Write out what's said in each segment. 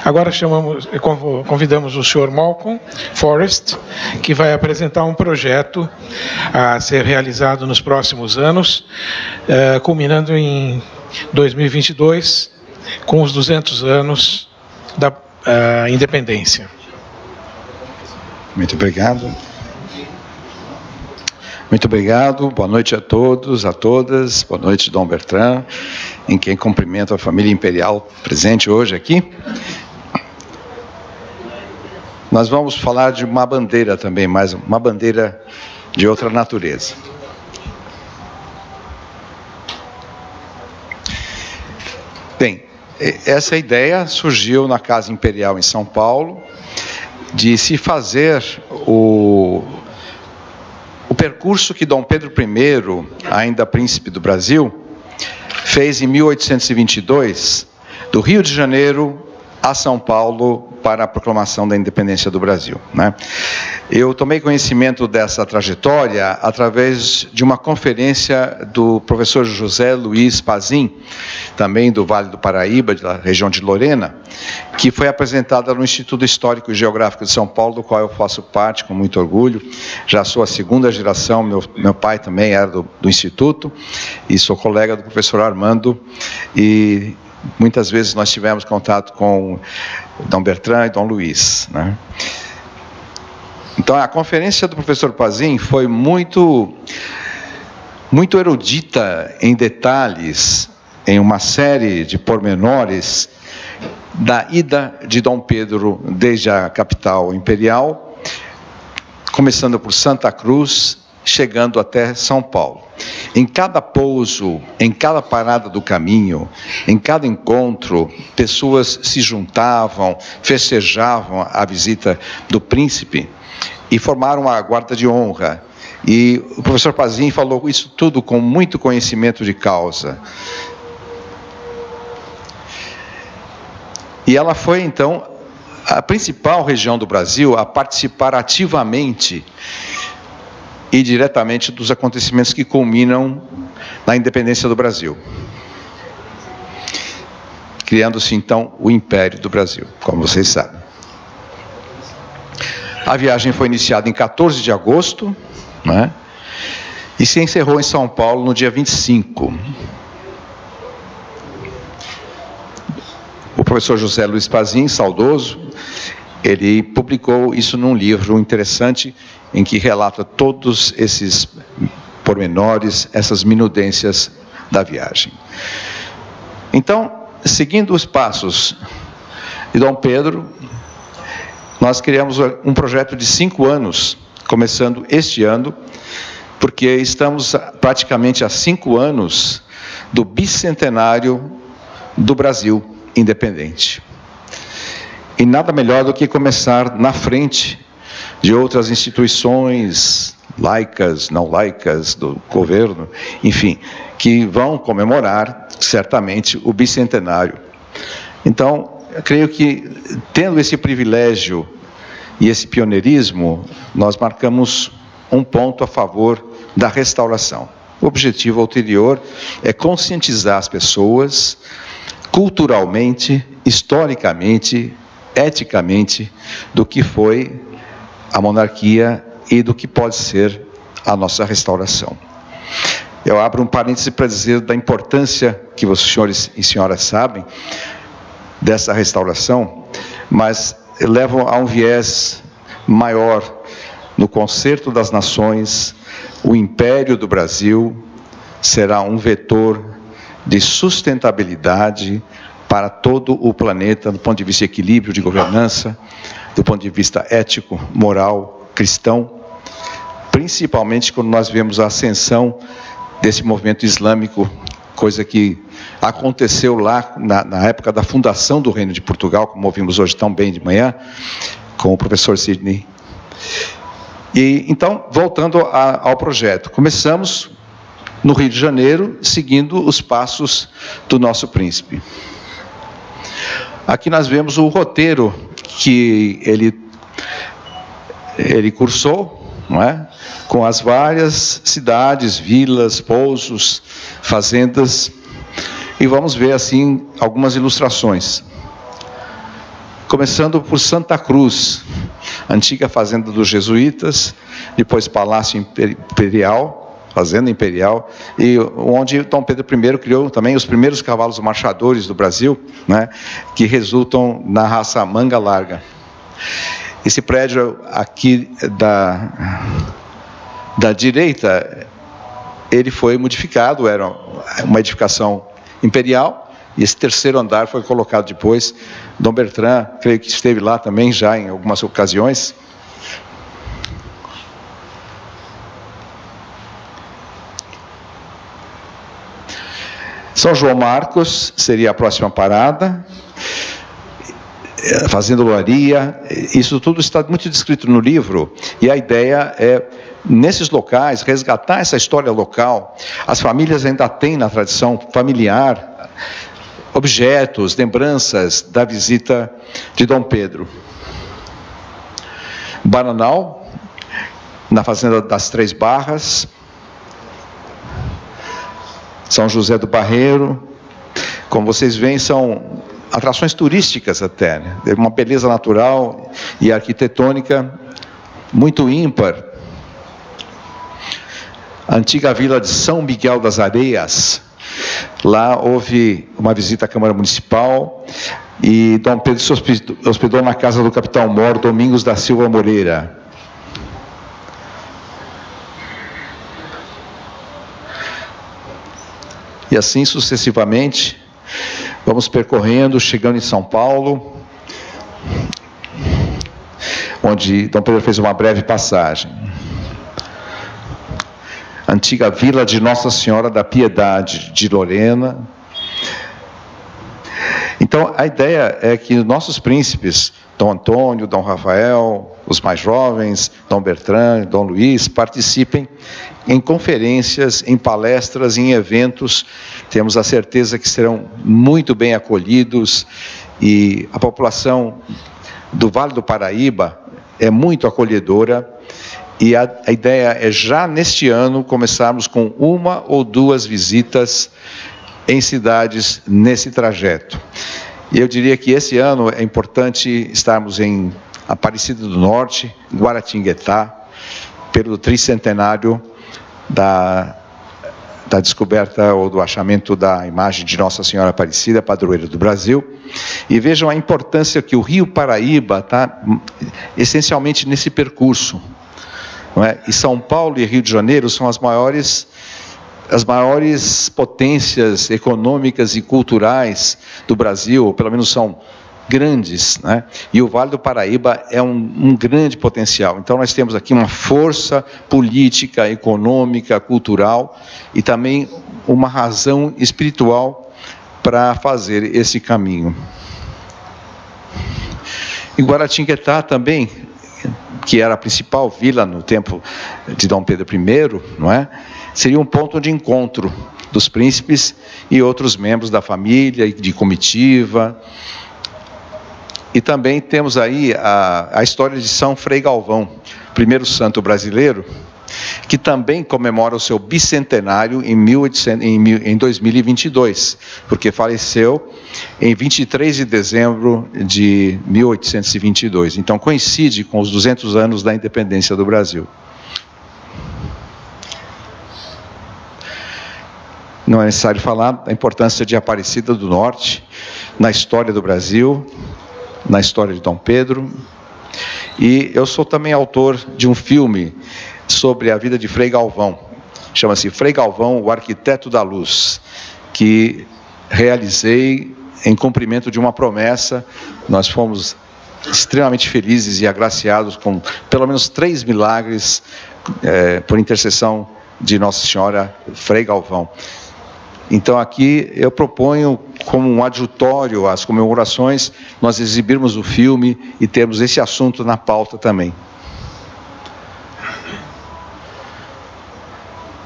Agora convidamos o senhor Malcolm Forrest, que vai apresentar um projeto a ser realizado nos próximos anos, culminando em 2022, com os 200 anos da independência. Muito obrigado. Muito obrigado, boa noite a todos, a todas, boa noite, Dom Bertrand, em quem cumprimento a família imperial presente hoje aqui. Nós vamos falar de uma bandeira também, mas uma bandeira de outra natureza. Bem, essa ideia surgiu na Casa Imperial em São Paulo, de se fazer o percurso que Dom Pedro I, ainda príncipe do Brasil, fez em 1822, do Rio de Janeiro a São Paulo para a proclamação da independência do Brasil, né? Eu tomei conhecimento dessa trajetória através de uma conferência do professor José Luiz Pazin, também do Vale do Paraíba, da região de Lorena, que foi apresentada no Instituto Histórico e Geográfico de São Paulo, do qual eu faço parte com muito orgulho. Já sou a segunda geração, meu pai também era do Instituto, e sou colega do professor Armando, e muitas vezes nós tivemos contato com Dom Bertrand e Dom Luiz, né? Então, a conferência do professor Pazin foi muito erudita em detalhes, em uma série de pormenores da ida de Dom Pedro desde a capital imperial, começando por Santa Cruz, chegando até São Paulo. Em cada pouso, em cada parada do caminho, em cada encontro, pessoas se juntavam, festejavam a visita do príncipe e formaram uma guarda de honra. E o professor Pazin falou isso tudo com muito conhecimento de causa. E ela foi, então, a principal região do Brasil a participar ativamente e diretamente dos acontecimentos que culminam na independência do Brasil, criando-se então o Império do Brasil, como vocês sabem. A viagem foi iniciada em 14 de agosto, né, e se encerrou em São Paulo no dia 25. O professor José Luiz Pazin, saudoso, ele publicou isso num livro interessante, em que relata todos esses pormenores, essas minudências da viagem. Então, seguindo os passos de Dom Pedro, nós criamos um projeto de 5 anos, começando este ano, porque estamos praticamente há 5 anos do bicentenário do Brasil independente. E nada melhor do que começar na frente de outras instituições laicas, não laicas, do governo, enfim, que vão comemorar certamente o bicentenário. Então, eu creio que, tendo esse privilégio e esse pioneirismo, nós marcamos um ponto a favor da restauração. O objetivo ulterior é conscientizar as pessoas culturalmente, historicamente, eticamente, do que foi a monarquia e do que pode ser a nossa restauração. Eu abro um parêntese para dizer da importância que os senhores e senhoras sabem dessa restauração, mas levam a um viés maior no concerto das nações. O Império do Brasil será um vetor de sustentabilidade para todo o planeta, do ponto de vista de equilíbrio, de governança, do ponto de vista ético, moral, cristão, principalmente quando nós vemos a ascensão desse movimento islâmico, coisa que aconteceu lá na época da fundação do Reino de Portugal, como ouvimos hoje tão bem de manhã, com o professor Sidney. E então, voltando ao projeto, começamos no Rio de Janeiro, seguindo os passos do nosso príncipe. Aqui nós vemos o roteiro que ele cursou, não é? Com as várias cidades, vilas, pousos, fazendas, e vamos ver assim algumas ilustrações. começando por Santa Cruz, antiga fazenda dos jesuítas, depois Palácio Imperial, Fazenda Imperial, e onde Dom Pedro I criou também os primeiros cavalos marchadores do Brasil, né, que resultam na raça manga larga. Esse prédio aqui da direita, ele foi modificado, era uma edificação imperial, e esse terceiro andar foi colocado depois. Dom Bertrand, creio que esteve lá também já em algumas ocasiões. São João Marcos seria a próxima parada, fazendo olaria. Isso tudo está muito descrito no livro, e a ideia é, nesses locais, resgatar essa história local. As famílias ainda têm na tradição familiar objetos, lembranças da visita de Dom Pedro. Bananal, na fazenda das Três Barras. São José do Barreiro, como vocês veem, são atrações turísticas até, né? Uma beleza natural e arquitetônica muito ímpar. A antiga vila de São Miguel das Areias, lá houve uma visita à Câmara Municipal e Dom Pedro se hospedou na casa do capitão-mor Domingos da Silva Moreira. E assim sucessivamente, vamos percorrendo, chegando em São Paulo, onde Dom Pedro fez uma breve passagem. Antiga vila de Nossa Senhora da Piedade de Lorena. Então, a ideia é que nossos príncipes, Dom Antônio, Dom Rafael, os mais jovens, Dom Bertrand, Dom Luís, participem em conferências, em palestras, em eventos. Temos a certeza que serão muito bem acolhidos, e a população do Vale do Paraíba é muito acolhedora, e a ideia é já neste ano começarmos com uma ou duas visitas em cidades nesse trajeto. E eu diria que esse ano é importante estarmos em Aparecida do Norte, Guaratinguetá, pelo tricentenário da descoberta ou do achamento da imagem de Nossa Senhora Aparecida, padroeira do Brasil. E vejam a importância que o Rio Paraíba está essencialmente nesse percurso, não é? E São Paulo e Rio de Janeiro são as maiores potências econômicas e culturais do Brasil, ou pelo menos são grandes, né? E o Vale do Paraíba é um grande potencial. Então nós temos aqui uma força política, econômica, cultural e também uma razão espiritual para fazer esse caminho. Em Guaratinguetá também, que era a principal vila no tempo de Dom Pedro I, não é? Seria um ponto de encontro dos príncipes e outros membros da família e de comitiva. E também temos aí a história de São Frei Galvão, primeiro santo brasileiro, que também comemora o seu bicentenário em 2022, porque faleceu em 23 de dezembro de 1822. Então coincide com os 200 anos da independência do Brasil. Não é necessário falar da importância de Aparecida do Norte na história do Brasil, na história de Dom Pedro. E eu sou também autor de um filme sobre a vida de Frei Galvão. Chama-se Frei Galvão, o Arquiteto da Luz, que realizei em cumprimento de uma promessa. Nós fomos extremamente felizes e agraciados com pelo menos 3 milagres por intercessão de Nossa Senhora Frei Galvão. Então aqui eu proponho, como um adjutório às comemorações, nós exibirmos o filme e termos esse assunto na pauta também.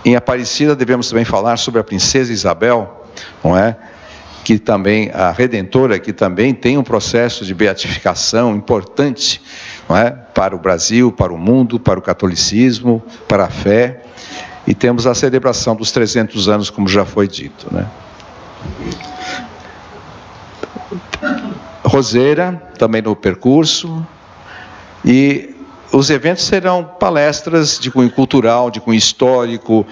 Em Aparecida devemos também falar sobre a princesa Isabel, não é? Que também, a Redentora, que também tem um processo de beatificação importante, não é? Para o Brasil, para o mundo, para o catolicismo, para a fé. E temos a celebração dos 300 anos, como já foi dito, né? Roseira, também no percurso, e os eventos serão palestras de cunho cultural, de cunho histórico,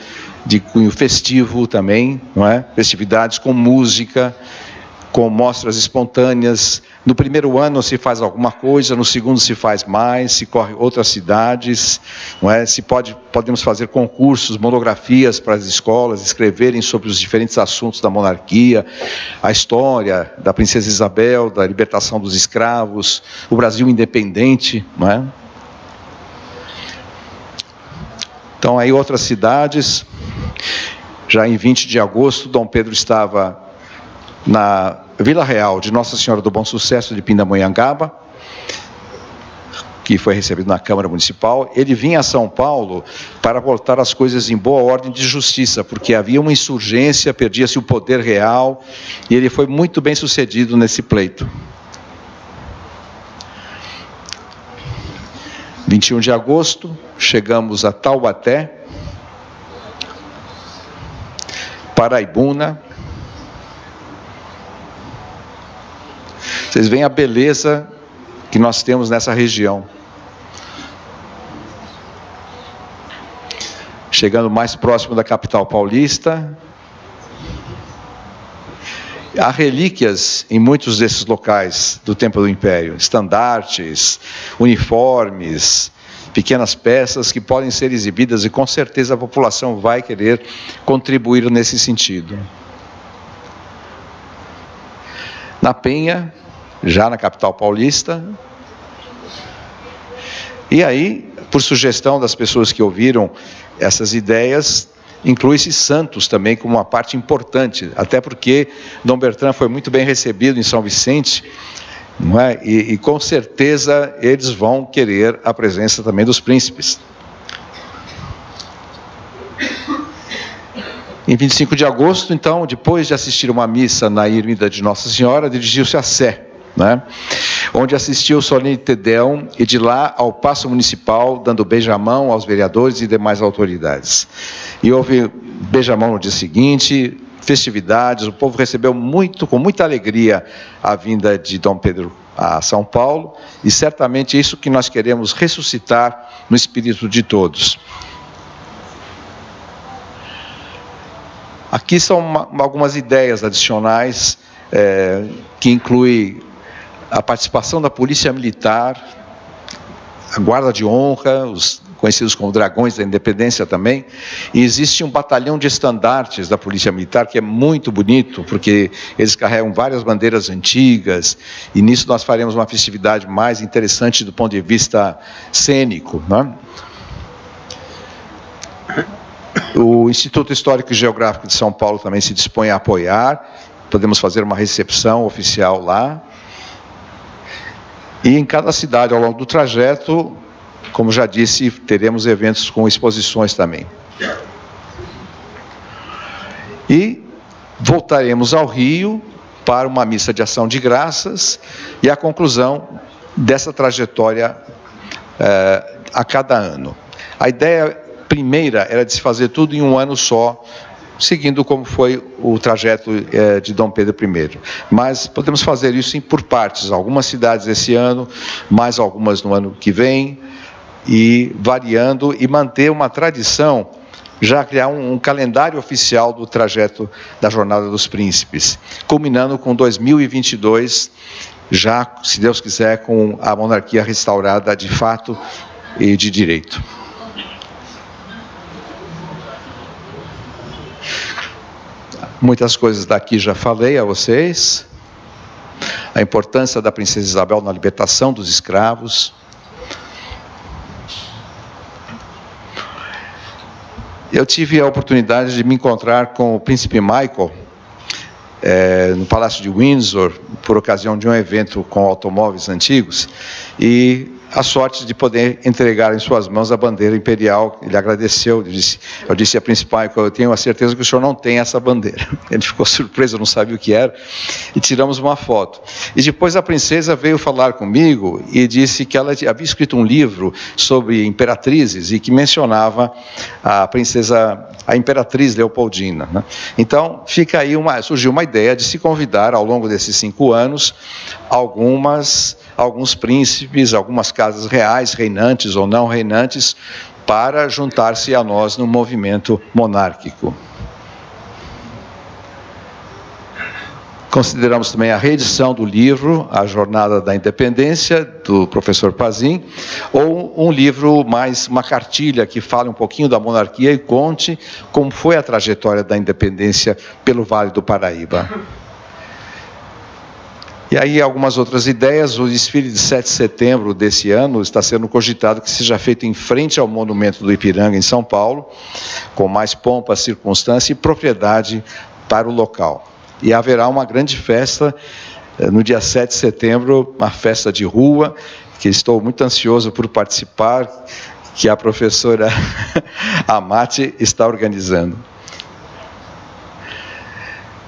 de cunho festivo também, não é? Festividades com música, com mostras espontâneas. No primeiro ano se faz alguma coisa, no segundo se faz mais, se corre outras cidades, não é? Podemos fazer concursos, monografias para as escolas, escreverem sobre os diferentes assuntos da monarquia, a história da princesa Isabel, da libertação dos escravos, o Brasil independente, não é? Então, aí outras cidades. Já em 20 de agosto, Dom Pedro estava na Vila Real de Nossa Senhora do Bom Sucesso de Pindamonhangaba, que foi recebido na Câmara Municipal. Ele vinha a São Paulo para voltar as coisas em boa ordem de justiça, porque havia uma insurgência, perdia-se o poder real, e ele foi muito bem sucedido nesse pleito. 21 de agosto, chegamos a Taubaté, Paraibuna. Vocês veem a beleza que nós temos nessa região. Chegando mais próximo da capital paulista. Há relíquias em muitos desses locais do tempo do Império, estandartes, uniformes, pequenas peças que podem ser exibidas e com certeza a população vai querer contribuir nesse sentido. Na Penha, já na capital paulista, e aí, por sugestão das pessoas que ouviram essas ideias, inclui-se Santos também como uma parte importante, até porque Dom Bertrand foi muito bem recebido em São Vicente, não é? E com certeza eles vão querer a presença também dos príncipes. Em 25 de agosto, então, depois de assistir uma missa na Ermida de Nossa Senhora, dirigiu-se a Sé, né? Onde assistiu o solene Te Deum e de lá ao Paço Municipal, dando beijamão aos vereadores e demais autoridades. E houve beijamão no dia seguinte, festividades, o povo recebeu com muita alegria a vinda de Dom Pedro a São Paulo, e certamente é isso que nós queremos ressuscitar no espírito de todos. Aqui são algumas ideias adicionais, que incluem a participação da Polícia Militar, a Guarda de Honra, os conhecidos como Dragões da Independência também, e existe um batalhão de estandartes da Polícia Militar, que é muito bonito, porque eles carregam várias bandeiras antigas, e nisso nós faremos uma festividade mais interessante do ponto de vista cênico, né? O Instituto Histórico e Geográfico de São Paulo também se dispõe a apoiar, podemos fazer uma recepção oficial lá. E em cada cidade, ao longo do trajeto, como já disse, teremos eventos com exposições também. E voltaremos ao Rio para uma missa de ação de graças e a conclusão dessa trajetória a cada ano. A ideia primeira era de se fazer tudo em um ano só, seguindo como foi o trajeto de Dom Pedro I. Mas podemos fazer isso por partes, algumas cidades esse ano, mais algumas no ano que vem, e variando, e manter uma tradição, já criar um calendário oficial do trajeto da Jornada dos Príncipes, culminando com 2022, já, se Deus quiser, com a monarquia restaurada de fato e de direito. Muitas coisas daqui já falei a vocês. A importância da princesa Isabel na libertação dos escravos. Eu tive a oportunidade de me encontrar com o príncipe Michael no Palácio de Windsor, por ocasião de um evento com automóveis antigos, e a sorte de poder entregar em suas mãos a bandeira imperial. Ele agradeceu, eu disse a principal, eu tenho a certeza que o senhor não tem essa bandeira. Ele ficou surpreso, não sabia o que era, e tiramos uma foto. E depois a princesa veio falar comigo e disse que ela havia escrito um livro sobre imperatrizes e que mencionava a imperatriz Leopoldina, né? Então, fica aí surgiu uma ideia de se convidar ao longo desses 5 anos alguns príncipes, algumas casas reais, reinantes ou não reinantes, para juntar-se a nós no movimento monárquico. Consideramos também a reedição do livro A Jornada da Independência, do professor Pazin, ou um livro uma cartilha que fale um pouquinho da monarquia e conte como foi a trajetória da independência pelo Vale do Paraíba. E aí algumas outras ideias. O desfile de 7 de setembro desse ano está sendo cogitado que seja feito em frente ao Monumento do Ipiranga, em São Paulo, com mais pompa, circunstância e propriedade para o local. E haverá uma grande festa no dia 7 de setembro, uma festa de rua, que estou muito ansioso por participar, que a professora Amati está organizando.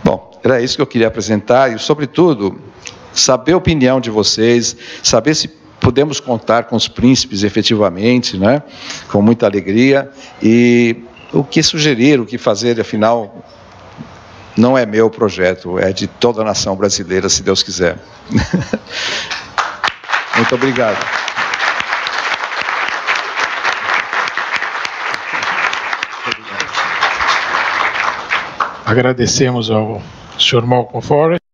Bom, era isso que eu queria apresentar e, sobretudo, saber a opinião de vocês, saber se podemos contar com os príncipes efetivamente, né? Com muita alegria, e o que sugerir, o que fazer, afinal, não é meu projeto, é de toda a nação brasileira, se Deus quiser. Muito obrigado. Agradecemos ao Sr. Malcolm Forrest.